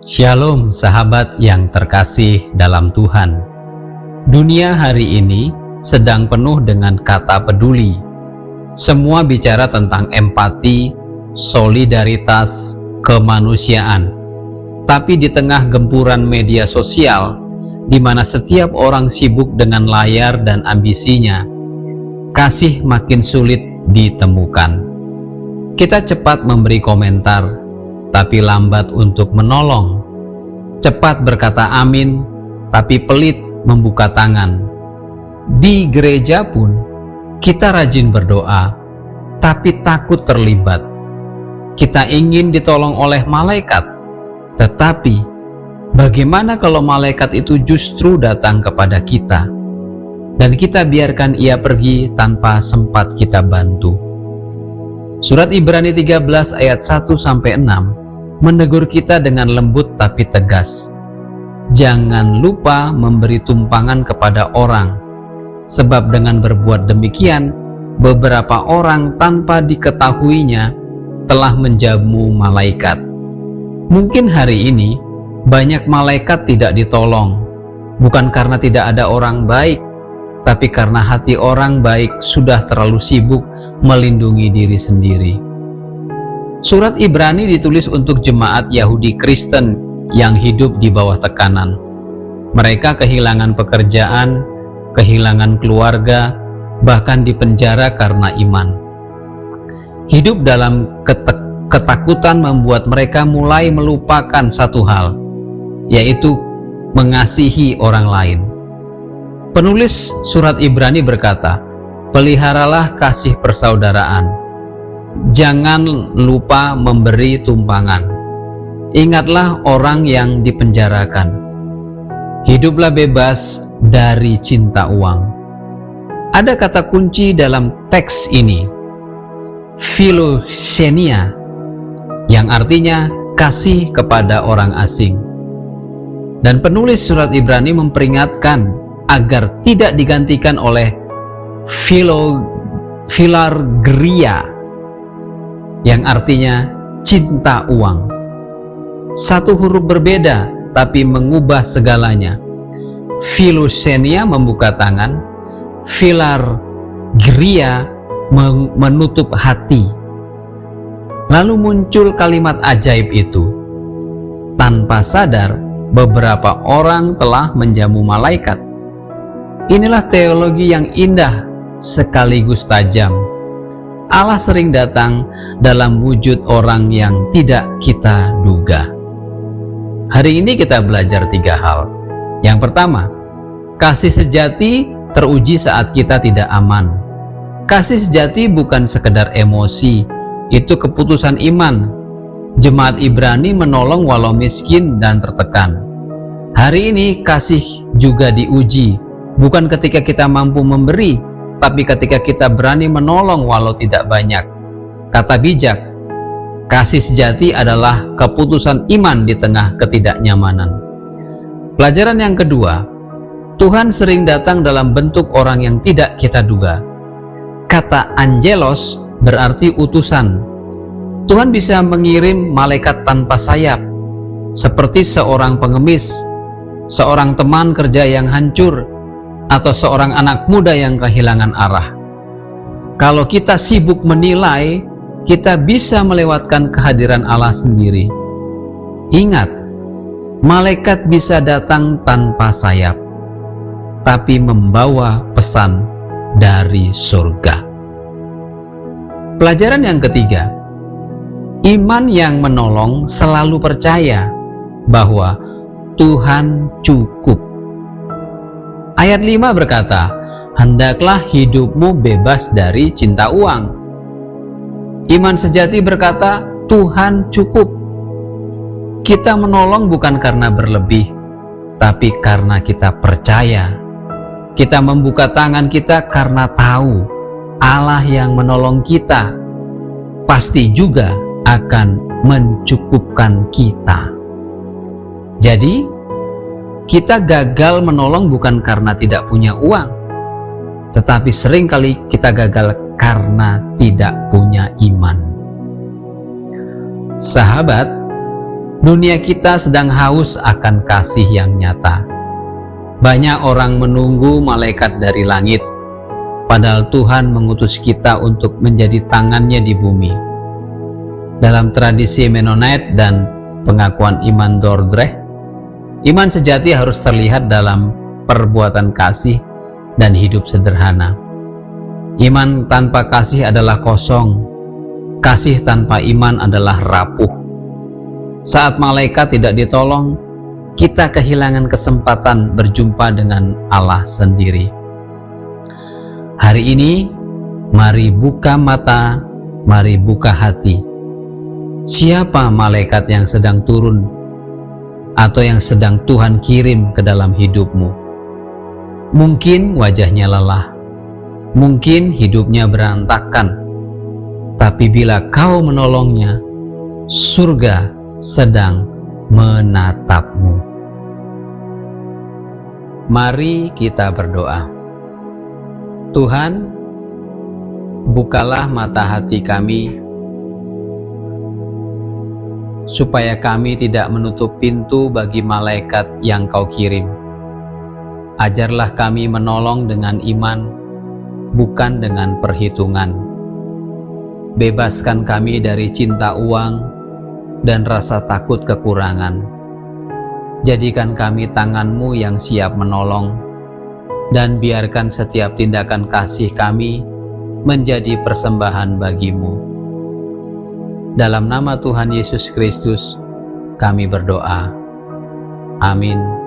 Shalom sahabat yang terkasih dalam Tuhan. Dunia hari ini sedang penuh dengan kata peduli. Semua bicara tentang empati, solidaritas, kemanusiaan. Tapi di tengah gempuran media sosial, di mana setiap orang sibuk dengan layar dan ambisinya, kasih makin sulit ditemukan. Kita cepat memberi komentar, tapi lambat untuk menolong. Cepat berkata amin, tapi pelit membuka tangan. Di gereja pun, kita rajin berdoa, tapi takut terlibat. Kita ingin ditolong oleh malaikat, tetapi bagaimana kalau malaikat itu justru datang kepada kita, dan kita biarkan ia pergi tanpa sempat kita bantu? Surat Ibrani 13 ayat 1-6 menegur kita dengan lembut tapi tegas. Jangan lupa memberi tumpangan kepada orang, sebab dengan berbuat demikian, beberapa orang tanpa diketahuinya telah menjamu malaikat. Mungkin hari ini banyak malaikat tidak ditolong, bukan karena tidak ada orang baik, tapi karena hati orang baik sudah terlalu sibuk melindungi diri sendiri. Surat Ibrani ditulis untuk jemaat Yahudi Kristen yang hidup di bawah tekanan. Mereka kehilangan pekerjaan, kehilangan keluarga, bahkan dipenjara karena iman. Hidup dalam ketakutan membuat mereka mulai melupakan satu hal, yaitu mengasihi orang lain. Penulis surat Ibrani berkata, "Peliharalah kasih persaudaraan. Jangan lupa memberi tumpangan. Ingatlah orang yang dipenjarakan. Hiduplah bebas dari cinta uang." Ada kata kunci dalam teks ini, philoxenia, yang artinya kasih kepada orang asing. Dan penulis surat Ibrani memperingatkan agar tidak digantikan oleh philargria, yang artinya cinta uang. Satu huruf berbeda tapi mengubah segalanya. Philoxenia membuka tangan, philargria menutup hati. Lalu muncul kalimat ajaib itu. Tanpa sadar, beberapa orang telah menjamu malaikat. Inilah teologi yang indah sekaligus tajam. Allah sering datang dalam wujud orang yang tidak kita duga. Hari ini kita belajar 3 hal. Yang pertama, kasih sejati teruji saat kita tidak aman. Kasih sejati bukan sekedar emosi, itu keputusan iman. Jemaat Ibrani menolong walau miskin dan tertekan. Hari ini kasih juga diuji, bukan ketika kita mampu memberi, tapi ketika kita berani menolong walau tidak banyak. Kata bijak, kasih sejati adalah keputusan iman di tengah ketidaknyamanan. Pelajaran yang kedua, Tuhan sering datang dalam bentuk orang yang tidak kita duga. Kata angelos berarti utusan. Tuhan bisa mengirim malaikat tanpa sayap, seperti seorang pengemis, seorang teman kerja yang hancur, atau seorang anak muda yang kehilangan arah. Kalau kita sibuk menilai, kita bisa melewatkan kehadiran Allah sendiri. Ingat, malaikat bisa datang tanpa sayap, tapi membawa pesan dari surga. Pelajaran yang ketiga, iman yang menolong selalu percaya bahwa Tuhan cukup. Ayat 5 berkata, "Hendaklah hidupmu bebas dari cinta uang." Iman sejati berkata, Tuhan cukup. Kita menolong bukan karena berlebih, tapi karena kita percaya. Kita membuka tangan kita karena tahu Allah yang menolong kita pasti juga akan mencukupkan kita. Jadi, kita gagal menolong bukan karena tidak punya uang, tetapi seringkali kita gagal karena tidak punya iman. Sahabat, Dunia kita sedang haus akan kasih yang nyata. Banyak orang menunggu malaikat dari langit, padahal Tuhan mengutus kita untuk menjadi tangannya di bumi. Dalam tradisi Mennonite dan pengakuan iman Dordrecht, iman sejati harus terlihat dalam perbuatan kasih dan hidup sederhana. Iman tanpa kasih adalah kosong, kasih tanpa iman adalah rapuh. Saat malaikat tidak ditolong, kita kehilangan kesempatan berjumpa dengan Allah sendiri. Hari ini, mari buka mata, mari buka hati. Siapa malaikat yang sedang turun atau yang sedang Tuhan kirim ke dalam hidupmu? Mungkin wajahnya lelah, mungkin hidupnya berantakan, tapi bila kau menolongnya, surga sedang menatapmu. Mari kita berdoa. Tuhan, bukalah mata hati kami, supaya kami tidak menutup pintu bagi malaikat yang Kau kirim. Ajarlah kami menolong dengan iman, bukan dengan perhitungan. Bebaskan kami dari cinta uang dan rasa takut kekurangan. Jadikan kami tangan-Mu yang siap menolong, dan biarkan setiap tindakan kasih kami menjadi persembahan bagi-Mu. Dalam nama Tuhan Yesus Kristus, kami berdoa. Amin.